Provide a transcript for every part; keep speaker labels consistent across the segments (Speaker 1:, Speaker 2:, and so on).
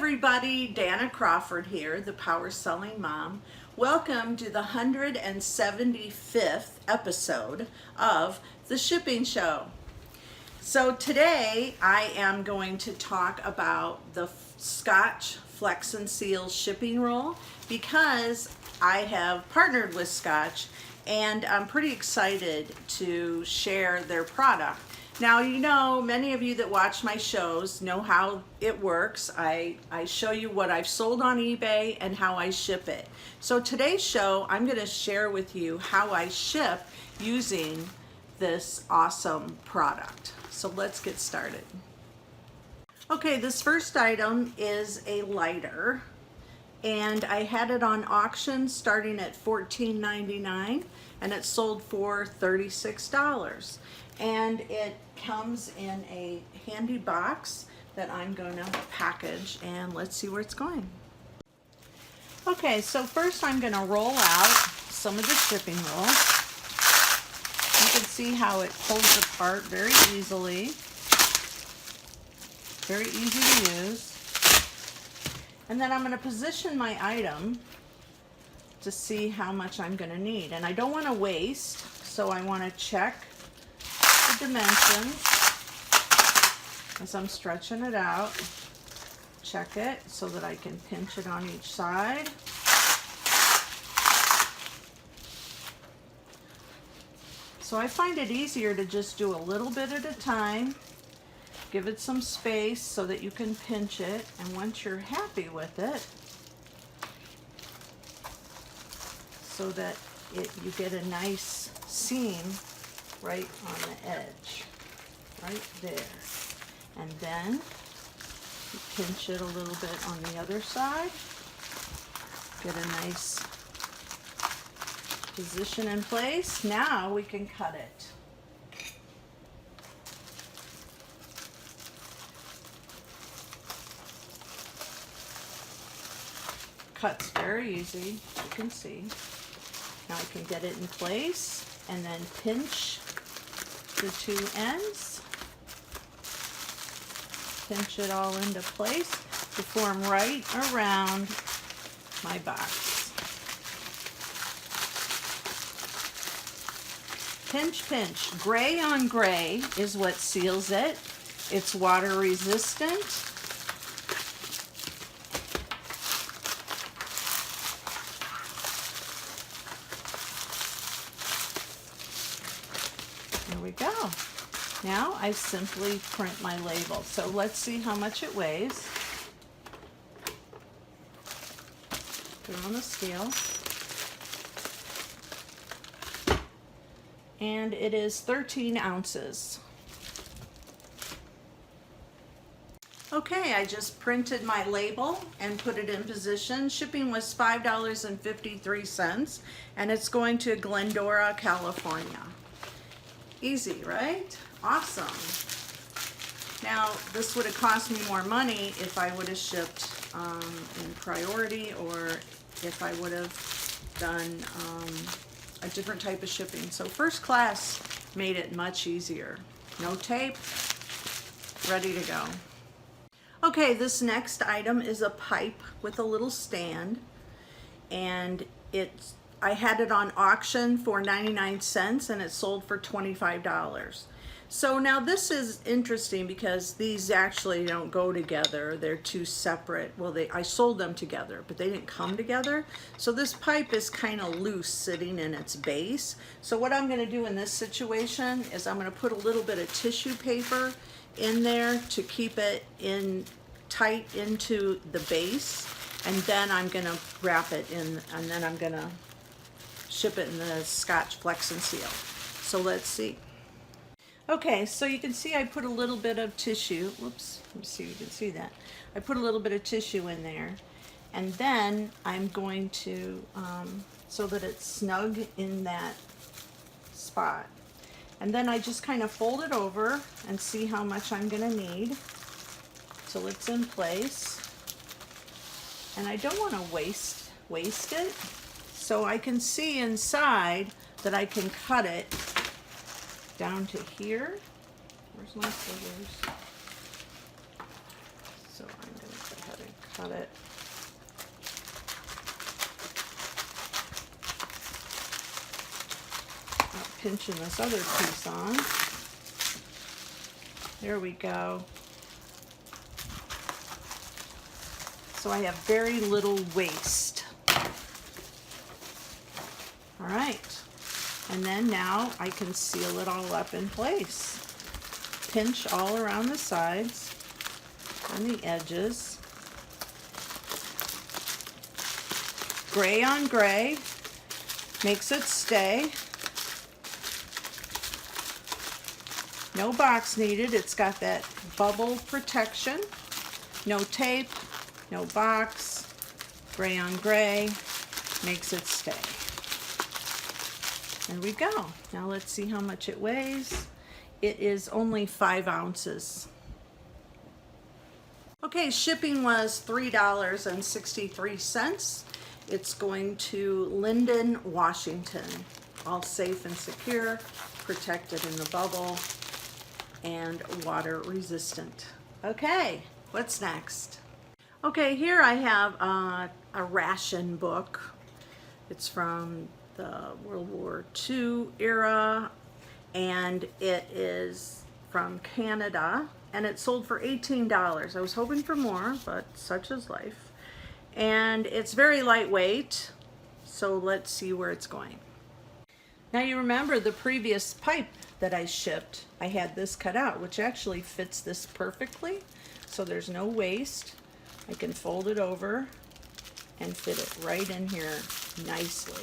Speaker 1: everybody, Dana Crawford here, the Power Selling Mom. Welcome to the 175th episode of The Shipping Show. So today I am going to talk about the Scotch Flex and Seal shipping roll because I have partnered with Scotch and I'm pretty excited to share their product. Now, you know, many of you that watch my shows know how it works. I show you what I've sold on eBay and how I ship it. So today's show, I'm going to share with you how I ship using this awesome product. So let's get started. Okay, this first item is a lighter, and I had it on auction starting at $14.99 and it sold for $36. And it comes in a handy box that I'm going to package, and let's see where it's going. Okay, so first I'm going to roll out some of the shipping roll. You can see how it pulls apart very easily. Very easy to use. And then I'm going to position my item to see how much I'm going to need. And I don't want to waste, so I want to check the dimensions as I'm stretching it out. Check it so that I can pinch it on each side. So I find it easier to just do a little bit at a time. Give it some space so that you can pinch it, and once you're happy with it, so that you get a nice seam right on the edge, right there. And then you pinch it a little bit on the other side. Get a nice position in place. Now we can cut it. Cut's very easy, you can see. Now I can get it in place and then pinch the two ends. Pinch it all into place to form right around my box. Pinch, pinch. Gray on gray is what seals it. It's water resistant. There we go. Now I simply print my label. So let's see how much it weighs. Put it on the scale. And it is 13 ounces. Okay, I just printed my label and put it in position. Shipping was $5.53, and it's going to Glendora, California. Easy, right? Awesome. Now, this would have cost me more money if I would have shipped in priority, or if I would have done a different type of shipping. So first class made it much easier. No tape, ready to go. Okay, this next item is a pipe with a little stand, and I had it on auction for 99 cents and it sold for $25. So now this is interesting because these actually don't go together. They're two separate. Well, I sold them together, but they didn't come together. So this pipe is kind of loose sitting in its base. So what I'm going to do in this situation is I'm going to put a little bit of tissue paper in there to keep it in tight into the base, and then I'm going to wrap it in, and then I'm going to ship it in the Scotch Flex and Seal. So let's see. Okay, so you can see I put a little bit of tissue. Whoops, let me see if you can see that. I put a little bit of tissue in there, and then I'm going to, so that it's snug in that spot. And then I just kind of fold it over and see how much I'm going to need till it's in place. And I don't want to waste it. So I can see inside that I can cut it down to here. Where's my scissors? So I'm going to go ahead and cut it. I'm pinching this other piece on. There we go. So I have very little waste. All right. And then now I can seal it all up in place. Pinch all around the sides and the edges. Gray on gray makes it stay. No box needed. It's got that bubble protection. No tape, no box. Gray on gray makes it stay. There we go. Now let's see how much it weighs. It is only 5 ounces. Okay, shipping was $3.63. It's going to Linden, Washington. All safe and secure, protected in the bubble, and water resistant. Okay, what's next? Okay, here I have a ration book. It's from the World War II era, and it is from Canada, and it sold for $18. I was hoping for more, but such is life. And it's very lightweight, so let's see where it's going. Now you remember the previous pipe that I shipped, I had this cut out, which actually fits this perfectly, so there's no waste. I can fold it over and fit it right in here nicely.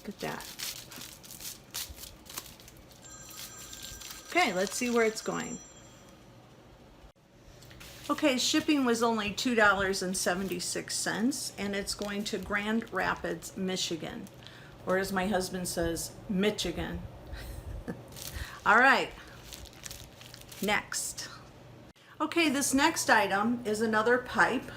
Speaker 1: Look at that. Okay, let's see where it's going. Okay, shipping was only $2.76, and it's going to Grand Rapids, Michigan, or as my husband says, Michigan. All right, next. Okay, this next item is another pipe.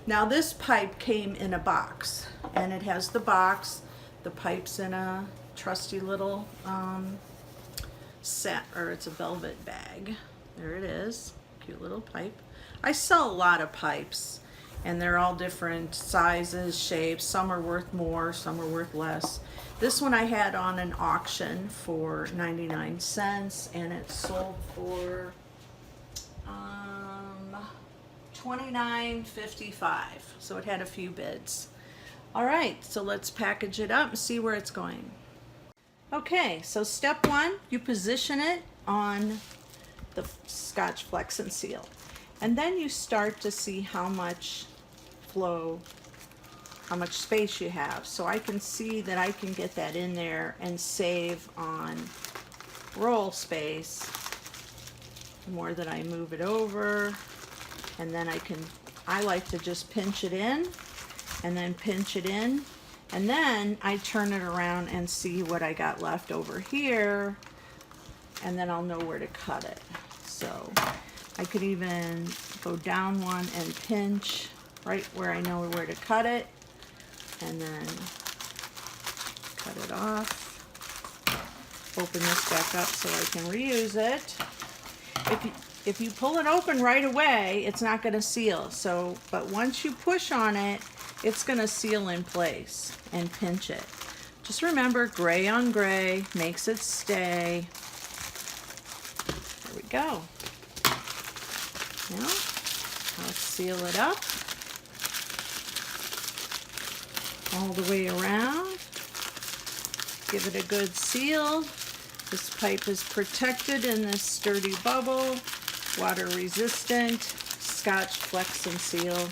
Speaker 1: Now this pipe came in a box, and it has the box, the pipe's in a trusty little set, or it's a velvet bag. There it is, cute little pipe. I sell a lot of pipes, and they're all different sizes, shapes. Some are worth more, some are worth less. This one I had on an auction for 99 cents, and it sold for $29.55. So it had a few bids. All right, so let's package it up and see where it's going. Okay, so step one, you position it on the Scotch Flex and Seal. And then you start to see how much flow, how much space you have. So I can see that I can get that in there and save on roll space. The more that I move it over, and then I like to just pinch it in, and then pinch it in, and then I turn it around and see what I got left over here, and then I'll know where to cut it. So I could even go down one and pinch right where I know where to cut it, and then cut it off. Open this back up so I can reuse it. If you pull it open right away, it's not going to seal. So, but once you push on it, it's going to seal in place, and pinch it. Just remember, gray on gray makes it stay. There we go. Now, I'll seal it up all the way around. Give it a good seal. This pipe is protected in this sturdy bubble, water resistant, Scotch Flex and Seal.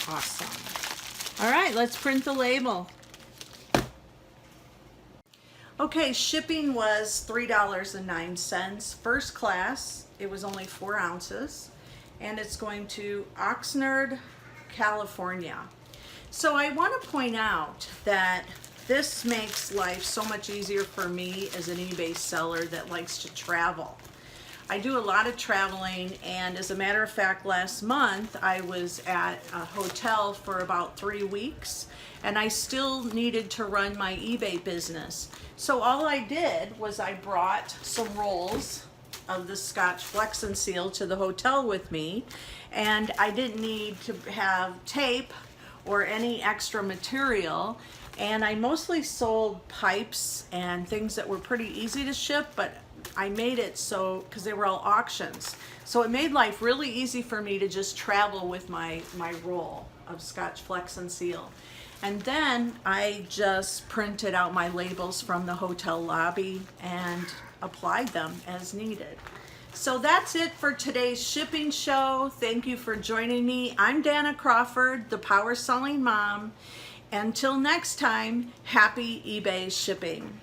Speaker 1: Awesome. All right, let's print the label. Okay, shipping was $3.09. First class, it was only 4 ounces, and it's going to Oxnard, California. So I want to point out that this makes life so much easier for me as an eBay seller that likes to travel. I do a lot of traveling, and as a matter of fact, last month I was at a hotel for about 3 weeks, and I still needed to run my eBay business. So all I did was I brought some rolls of the Scotch Flex and Seal to the hotel with me, and I didn't need to have tape or any extra material. And I mostly sold pipes and things that were pretty easy to ship, but I made it so, because they were all auctions. So it made life really easy for me to just travel with my roll of Scotch Flex and Seal. And then I just printed out my labels from the hotel lobby and applied them as needed. So that's it for today's shipping show. Thank you for joining me. I'm Dana Crawford, the Power Selling Mom. Until next time, happy eBay shipping.